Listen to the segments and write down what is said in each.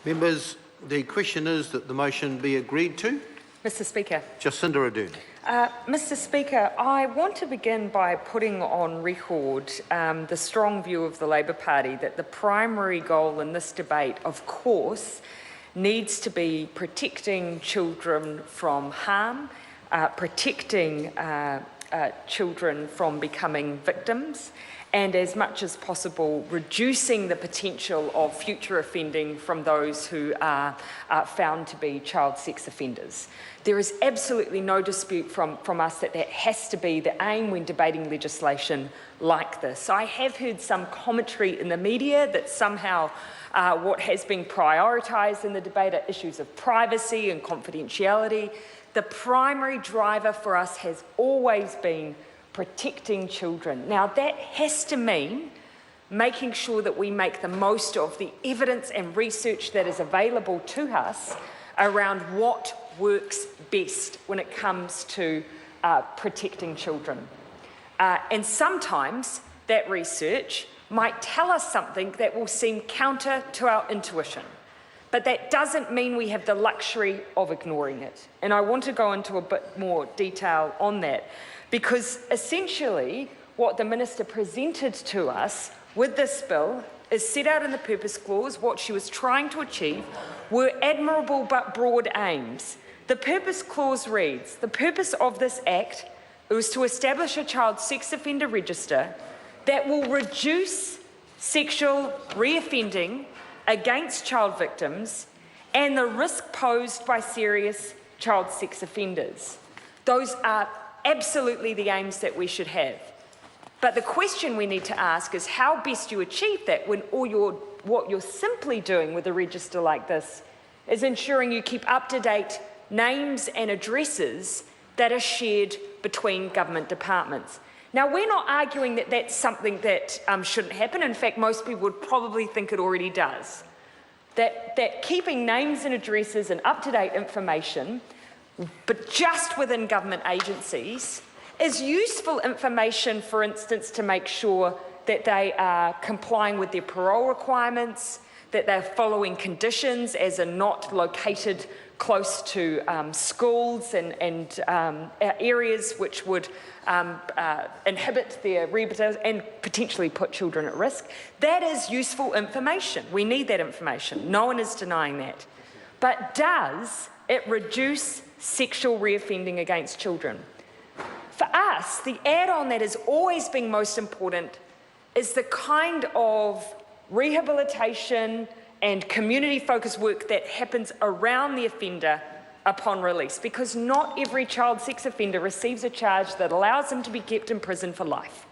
Members, the question is that the motion be agreed to. Mr Speaker. Jacinda Ardern. Mr Speaker, I want to begin by putting on record the strong view of the Labor Party that the primary goal in this debate, of course, needs to be protecting children from harm, protecting children from becoming victims, and as much as possible reducing the potential of future offending from those who are found to be child sex offenders. There is absolutely no dispute from us that that has to be the aim when debating legislation like this. I have heard some commentary in the media that somehow what has been prioritised in the debate are issues of privacy and confidentiality. The primary driver for us has always been protecting children. Now, that has to mean making sure that we make the most of the evidence and research that is available to us around what works best when it comes to protecting children. And sometimes that research might tell us something that will seem counter to our intuition. But that doesn't mean we have the luxury of ignoring it. And I want to go into a bit more detail on that, because essentially what the Minister presented to us with this bill is set out in the purpose clause. What she was trying to achieve were admirable but broad aims. The purpose clause reads, the purpose of this Act was to establish a child sex offender register that will reduce sexual reoffending against child victims and the risk posed by serious child sex offenders. Those are absolutely the aims that we should have. But the question we need to ask is how best you achieve that when what you're simply doing with a register like this is ensuring you keep up-to-date names and addresses that are shared between government departments. Now, we're not arguing that that's something that shouldn't happen. In fact, most people would probably think it already does. That keeping names and addresses and up-to-date information, but just within government agencies, is useful information, for instance, to make sure that they are complying with their parole requirements, that they're following conditions as are not located close to schools and areas which would inhibit their rehabilitation and potentially put children at risk. That is useful information. We need that information. No one is denying that. But does it reduce sexual reoffending against children? For us, the add-on that has always been most important is the kind of rehabilitation and community-focused work that happens around the offender upon release, because not every child sex offender receives a charge that allows them to be kept in prison for life.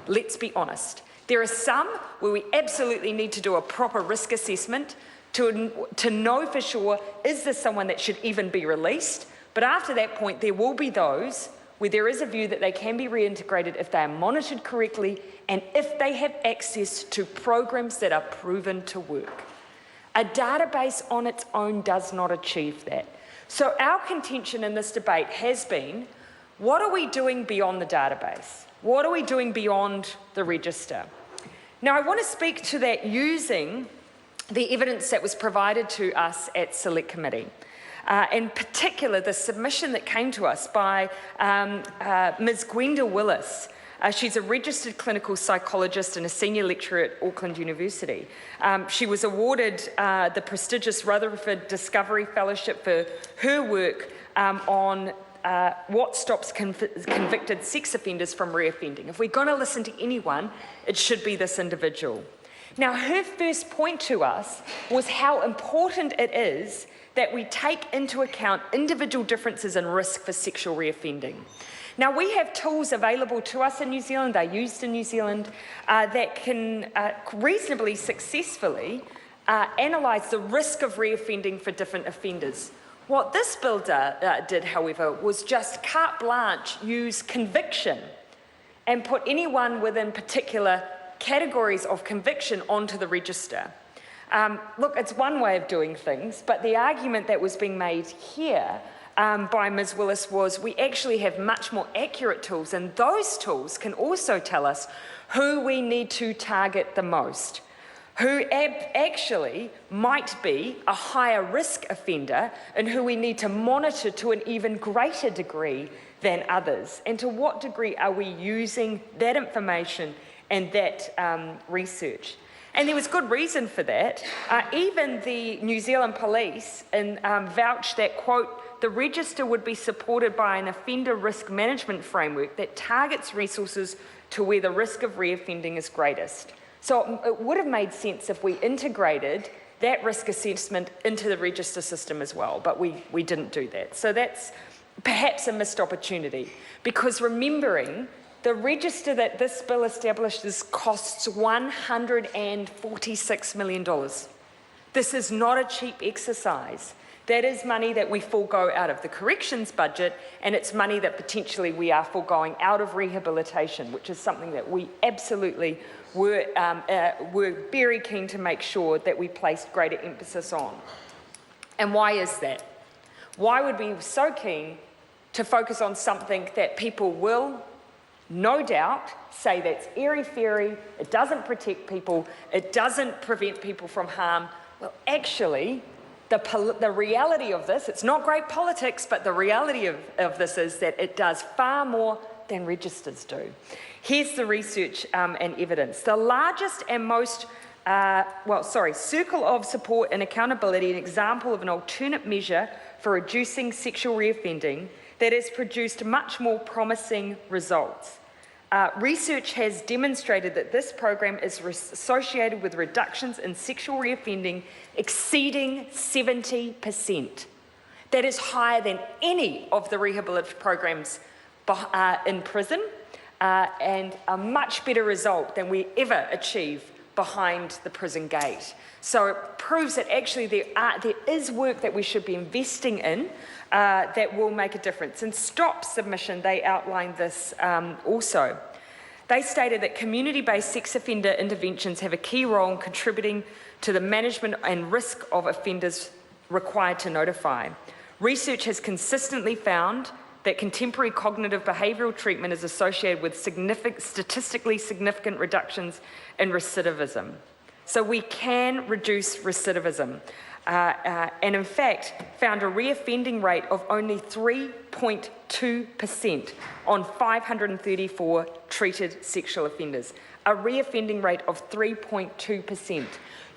Let's be honest. There are some where we absolutely need to do a proper risk assessment to know for sure, is this someone that should even be released? But after that point, there will be those where there is a view that they can be reintegrated if they are monitored correctly and if they have access to programs that are proven to work. A database on its own does not achieve that. So our contention in this debate has been, what are we doing beyond the database? What are we doing beyond the register? Now, I want to speak to that using the evidence that was provided to us at Select Committee. In particular, the submission that came to us by Ms. Gwenda Willis. She's a registered clinical psychologist and a senior lecturer at Auckland University. She was awarded the prestigious Rutherford Discovery Fellowship for her work on what stops convicted sex offenders from reoffending. If we're going to listen to anyone, it should be this individual. Now, her first point to us was how important it is that we take into account individual differences in risk for sexual reoffending. Now, we have tools available to us in New Zealand, they're used in New Zealand, that can reasonably successfully analyse the risk of reoffending for different offenders. What this bill did, however, was just carte blanche use conviction and put anyone within particular categories of conviction onto the register. Look, it's one way of doing things, but the argument that was being made here by Ms. Willis was we actually have much more accurate tools, and those tools can also tell us who we need to target the most. who actually might be a higher risk offender and who we need to monitor to an even greater degree than others? And to what degree are we using that information and that research? And there was good reason for that. Even the New Zealand police vouched that, quote, the register would be supported by an offender risk management framework that targets resources to where the risk of reoffending is greatest. So it would have made sense if we integrated that risk assessment into the register system as well, but we didn't do that. So that's perhaps a missed opportunity, because remembering the register that this bill establishes costs $146 million. This is not a cheap exercise. That is money that we forego out of the corrections budget, and it's money that potentially we are foregoing out of rehabilitation, which is something that we absolutely were very keen to make sure that we placed greater emphasis on. And why is that? Why would we be so keen to focus on something that people will, no doubt, say that's airy-fairy, it doesn't protect people, it doesn't prevent people from harm? Well, actually, the reality of this, it's not great politics, but the reality of this is that it does far more than registers do. Here's the research and evidence. The largest and most, circle of support and accountability, an example of an alternate measure for reducing sexual reoffending that has produced much more promising results. Research has demonstrated that this program is associated with reductions in sexual reoffending exceeding 70%. That is higher than any of the rehabilitative programs in prison, and a much better result than we ever achieve behind the prison gate. So it proves that actually there is work that we should be investing in that will make a difference. In STOP submission, they outlined this also. They stated that community-based sex offender interventions have a key role in contributing to the management and risk of offenders required to notify. Research has consistently found that contemporary cognitive behavioural treatment is associated with statistically significant reductions in recidivism. So we can reduce recidivism. And in fact, found a reoffending rate of only 3.2% on 534 treated sexual offenders. A reoffending rate of 3.2%.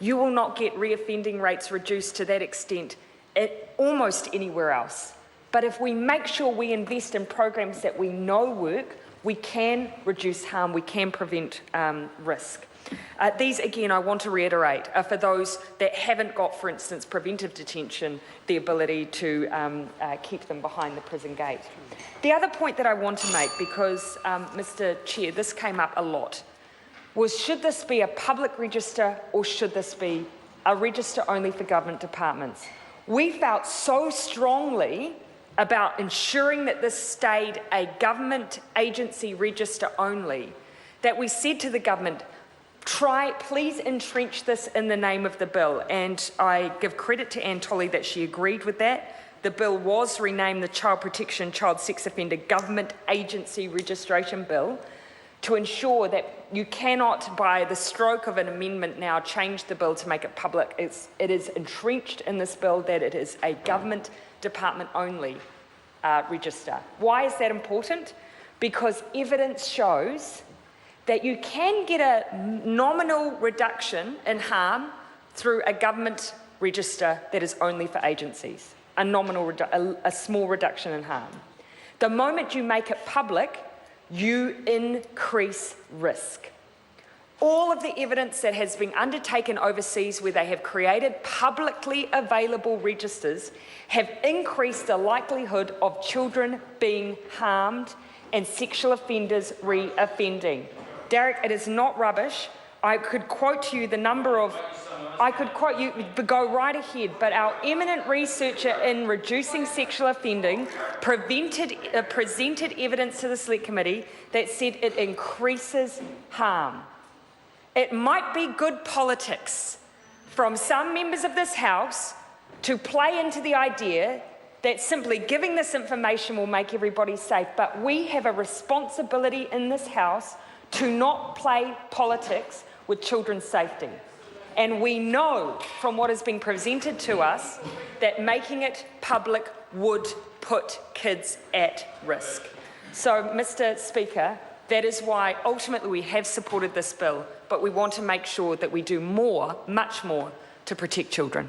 You will not get reoffending rates reduced to that extent almost anywhere else. But if we make sure we invest in programs that we know work, we can reduce harm, we can prevent risk. These, again, I want to reiterate, are for those that haven't got, for instance, preventive detention, the ability to keep them behind the prison gate. The other point that I want to make, because, Mr. Chair, this came up a lot, was should this be a public register or should this be a register only for government departments? We felt so strongly about ensuring that this stayed a government agency register only that we said to the government, please entrench this in the name of the bill. And I give credit to Anne Tolley that she agreed with that. The bill was renamed the Child Protection, Child Sex Offender Government Agency Registration Bill to ensure that you cannot, by the stroke of an amendment now, change the bill to make it public. It is entrenched in this bill that it is a government department only register. Why is that important? Because evidence shows that you can get a nominal reduction in harm through a government register that is only for agencies, a small reduction in harm. The moment you make it public, you increase risk. All of the evidence that has been undertaken overseas where they have created publicly available registers have increased the likelihood of children being harmed and sexual offenders re-offending. Derek, it is not rubbish. I could quote to you the number of, I could quote you, go right ahead, but our eminent researcher in reducing sexual offending presented evidence to the Select Committee that said it increases harm. It might be good politics from some members of this House to play into the idea that simply giving this information will make everybody safe, but we have a responsibility in this House to not play politics with children's safety. And we know from what has been presented to us that making it public would put kids at risk. So, Mr. Speaker, that is why ultimately we have supported this bill, but we want to make sure that we do more, much more, to protect children.